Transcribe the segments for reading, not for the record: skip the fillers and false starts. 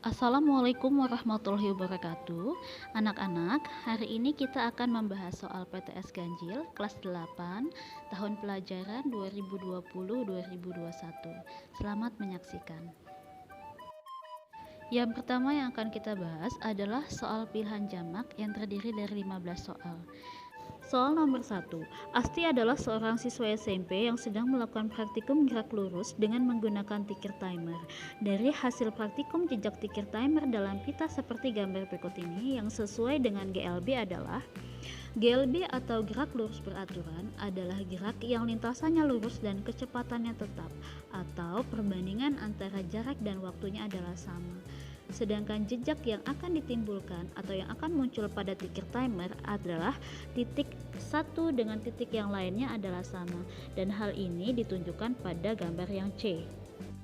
Assalamualaikum warahmatullahi wabarakatuh. Anak-anak, hari ini kita akan membahas soal PTS Ganjil kelas 8 tahun pelajaran 2020-2021. Selamat menyaksikan. Yang pertama yang akan kita bahas adalah soal pilihan jamak yang terdiri dari 15 soal. Soal nomor 1. Asti adalah seorang siswa SMP yang sedang melakukan praktikum gerak lurus dengan menggunakan tikir timer. Dari hasil praktikum jejak tikir timer dalam pita seperti gambar berikut ini, yang sesuai dengan GLB adalah: GLB atau gerak lurus beraturan adalah gerak yang lintasannya lurus dan kecepatannya tetap, atau perbandingan antara jarak dan waktunya adalah sama. Sedangkan jejak yang akan ditimbulkan atau yang akan muncul pada tikir timer adalah titik satu dengan titik yang lainnya adalah sama, dan hal ini ditunjukkan pada gambar yang C.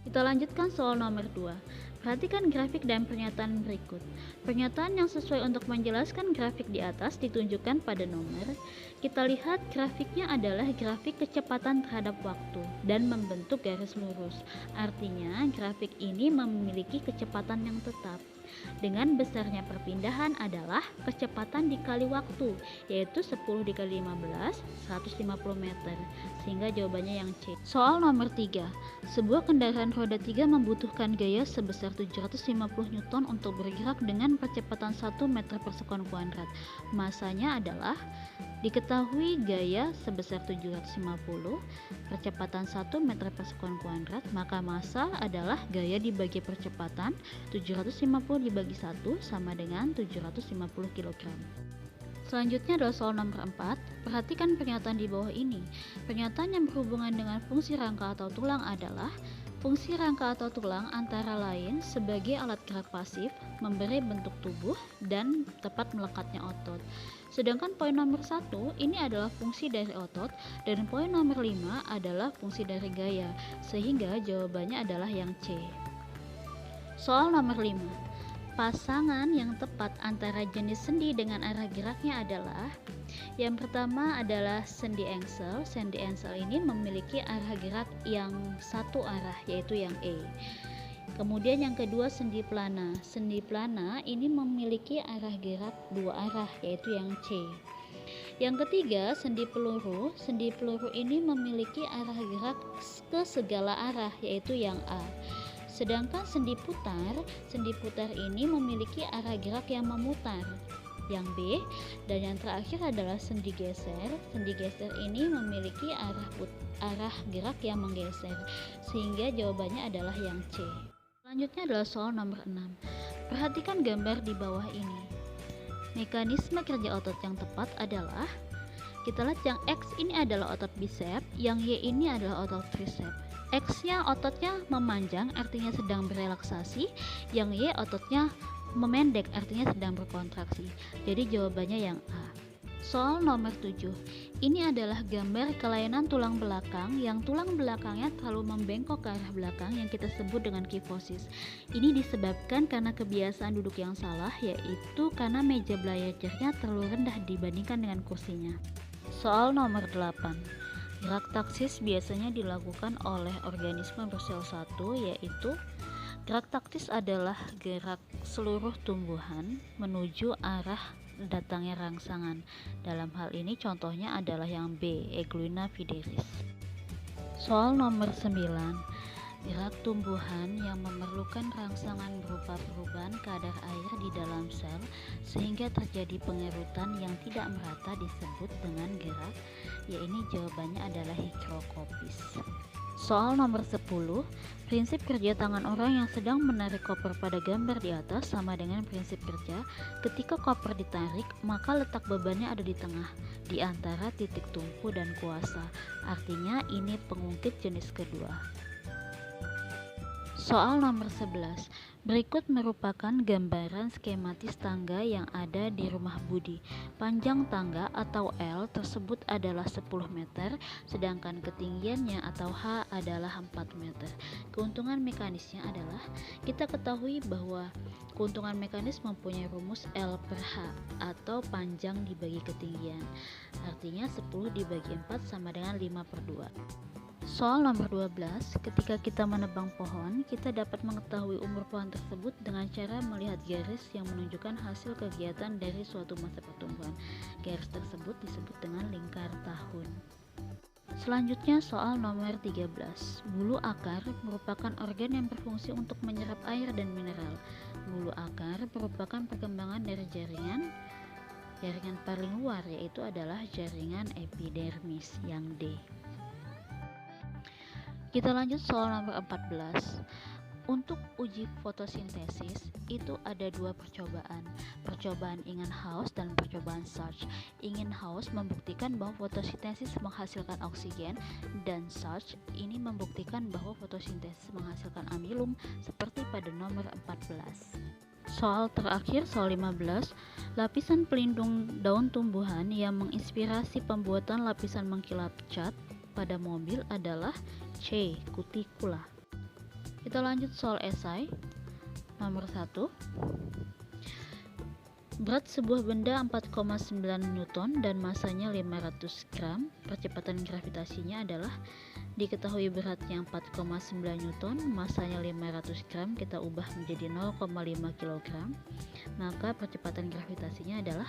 Kita lanjutkan soal nomor 2. Perhatikan grafik dan pernyataan berikut. Pernyataan yang sesuai untuk menjelaskan grafik di atas ditunjukkan pada nomor. Kita lihat grafiknya adalah grafik kecepatan terhadap waktu dan membentuk garis lurus. Artinya grafik ini memiliki kecepatan yang tetap. Dengan besarnya perpindahan adalah kecepatan dikali waktu, yaitu 10 dikali 15, 150 meter, sehingga jawabannya yang C. Soal nomor 3. Sebuah kendaraan roda 3 membutuhkan gaya sebesar 750 Newton untuk bergerak dengan percepatan 1 meter per sekon kuadrat. Masanya adalah: diketahui gaya sebesar 750, percepatan 1 meter per sekon kuadrat, maka massa adalah gaya dibagi percepatan, 750 dibagi 1 sama dengan 750 kg. Selanjutnya adalah soal nomor 4. Perhatikan pernyataan di bawah ini. Pernyataan yang berhubungan dengan fungsi rangka atau tulang adalah: fungsi rangka atau tulang antara lain sebagai alat gerak pasif, memberi bentuk tubuh, dan tepat melekatnya otot. Sedangkan poin nomor 1 ini adalah fungsi dari otot, dan poin nomor 5 adalah fungsi dari gaya, sehingga jawabannya adalah yang C. Soal nomor 5. Pasangan yang tepat antara jenis sendi dengan arah geraknya adalah: yang pertama adalah sendi engsel. Sendi engsel ini memiliki arah gerak yang satu arah, yaitu yang E. Kemudian yang kedua sendi plana. Sendi plana ini memiliki arah gerak dua arah, yaitu yang C. Yang ketiga sendi peluru. Sendi peluru ini memiliki arah gerak ke segala arah, yaitu yang A. Sedangkan sendi putar ini memiliki arah gerak yang memutar, yang B. Dan yang terakhir adalah sendi geser. Sendi geser ini memiliki arah gerak yang menggeser, sehingga jawabannya adalah yang C. Selanjutnya adalah soal nomor 6. Perhatikan gambar di bawah ini. Mekanisme kerja otot yang tepat adalah: kita lihat yang X ini adalah otot bicep, yang Y ini adalah otot tricep. X-nya ototnya memanjang, artinya sedang berelaksasi, yang Y ototnya memendek, artinya sedang berkontraksi. Jadi jawabannya yang A. Soal nomor 7. Ini adalah gambar kelainan tulang belakang yang tulang belakangnya terlalu membengkok ke arah belakang, yang kita sebut dengan kifosis. Ini disebabkan karena kebiasaan duduk yang salah, yaitu karena meja belajarnya terlalu rendah dibandingkan dengan kursinya. Soal nomor 8. Gerak taktis biasanya dilakukan oleh organisme bersel satu, yaitu: gerak taktis adalah gerak seluruh tumbuhan menuju arah datangnya rangsangan. Dalam hal ini contohnya adalah yang B, Eglina fideris. Soal nomor 9. Gerak tumbuhan yang memerlukan rangsangan berupa perubahan kadar air di dalam sel sehingga terjadi pengerutan yang tidak merata disebut dengan gerak, yaitu jawabannya adalah higrokopis. Soal nomor 10. Prinsip kerja tangan orang yang sedang menarik koper pada gambar di atas sama dengan prinsip kerja ketika koper ditarik, maka letak bebannya ada di tengah, di antara titik tumpu dan kuasa. Artinya ini pengungkit jenis kedua. Soal nomor 11. Berikut merupakan gambaran skematis tangga yang ada di rumah Budi. Panjang tangga atau L tersebut adalah 10 meter, sedangkan ketinggiannya atau H adalah 4 meter. Keuntungan mekanisnya adalah: kita ketahui bahwa keuntungan mekanis mempunyai rumus L per H atau panjang dibagi ketinggian. Artinya 10 dibagi 4 sama dengan 5/2. Soal nomor 12, ketika kita menebang pohon, kita dapat mengetahui umur pohon tersebut dengan cara melihat garis yang menunjukkan hasil kegiatan dari suatu masa pertumbuhan. Garis tersebut disebut dengan lingkar tahun. Selanjutnya soal nomor 13. Bulu akar merupakan organ yang berfungsi untuk menyerap air dan mineral. Bulu akar merupakan perkembangan dari jaringan paling luar, yaitu adalah jaringan epidermis yang D. Kita lanjut soal nomor 14. Untuk uji fotosintesis itu ada dua percobaan, percobaan Ingenhousz dan percobaan Sachs. Ingenhousz membuktikan bahwa fotosintesis menghasilkan oksigen, dan Sachs ini membuktikan bahwa fotosintesis menghasilkan amilum seperti pada nomor 14. Soal terakhir, soal 15, lapisan pelindung daun tumbuhan yang menginspirasi pembuatan lapisan mengkilap cat pada mobil adalah C. Cuticula. Kita lanjut soal esai nomor 1. Berat sebuah benda 4,9 Newton dan masanya 500 gram. Percepatan gravitasinya adalah, diketahui beratnya 4,9 Newton, masanya 500 gram, kita ubah menjadi 0,5 kg. Maka percepatan gravitasinya adalah,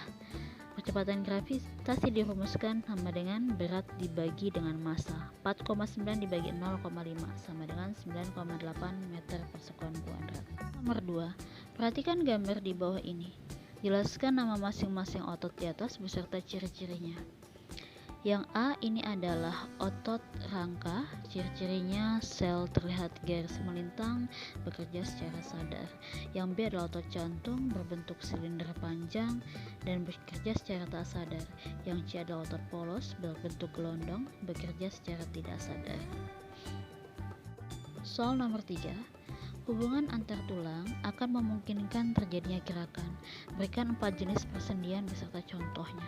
percepatan gravitasi dirumuskan sama dengan berat dibagi dengan massa. 4,9 dibagi 0,5 sama dengan 9,8 meter per sekon kuadrat. Nomor 2. Perhatikan gambar di bawah ini. Jelaskan nama masing-masing otot di atas beserta ciri-cirinya. Yang A ini adalah otot rangka, ciri-cirinya sel terlihat garis melintang, bekerja secara sadar. Yang B adalah otot jantung, berbentuk silinder panjang dan bekerja secara tak sadar. Yang C adalah otot polos, berbentuk gelondong, bekerja secara tidak sadar. Soal nomor 3. Hubungan antar tulang akan memungkinkan terjadinya gerakan. Berikan 4 jenis persendian beserta contohnya.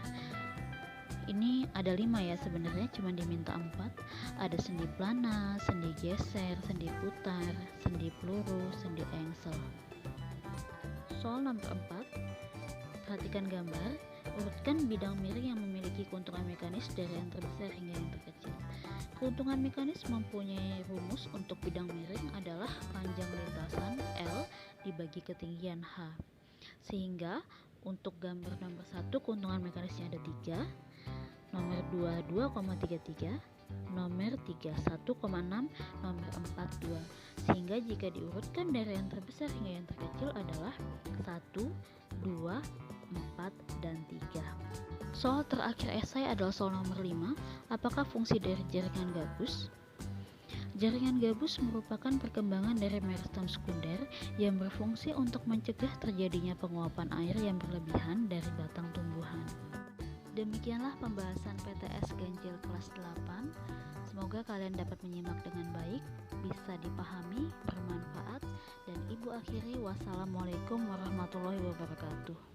Ini ada 5 ya sebenarnya, cuma diminta 4. Ada sendi plana, sendi geser, sendi putar, sendi peluru, sendi engsel. Soal nomor 4. Perhatikan gambar. Urutkan bidang miring yang memiliki keuntungan mekanis dari yang terbesar hingga yang terkecil. Keuntungan mekanis mempunyai rumus untuk bidang miring adalah panjang lintasan L dibagi ketinggian H. Sehingga untuk gambar nomor 1 keuntungan mekanisnya ada 3, nomor 2 2,33, nomor 3 1,6, nomor 4 2. Sehingga jika diurutkan dari yang terbesar hingga yang terkecil adalah 1, 2, 4, dan 3. Soal terakhir esai adalah soal nomor 5. Apakah fungsi dari jaringan gabus? Jaringan gabus merupakan perkembangan dari meristem sekunder yang berfungsi untuk mencegah terjadinya penguapan air yang berlebihan dari batang tumbuhan. Demikianlah pembahasan PTS Ganjil kelas 8. Semoga kalian dapat menyimak dengan baik, bisa dipahami, bermanfaat, dan ibu akhiri wassalamualaikum warahmatullahi wabarakatuh.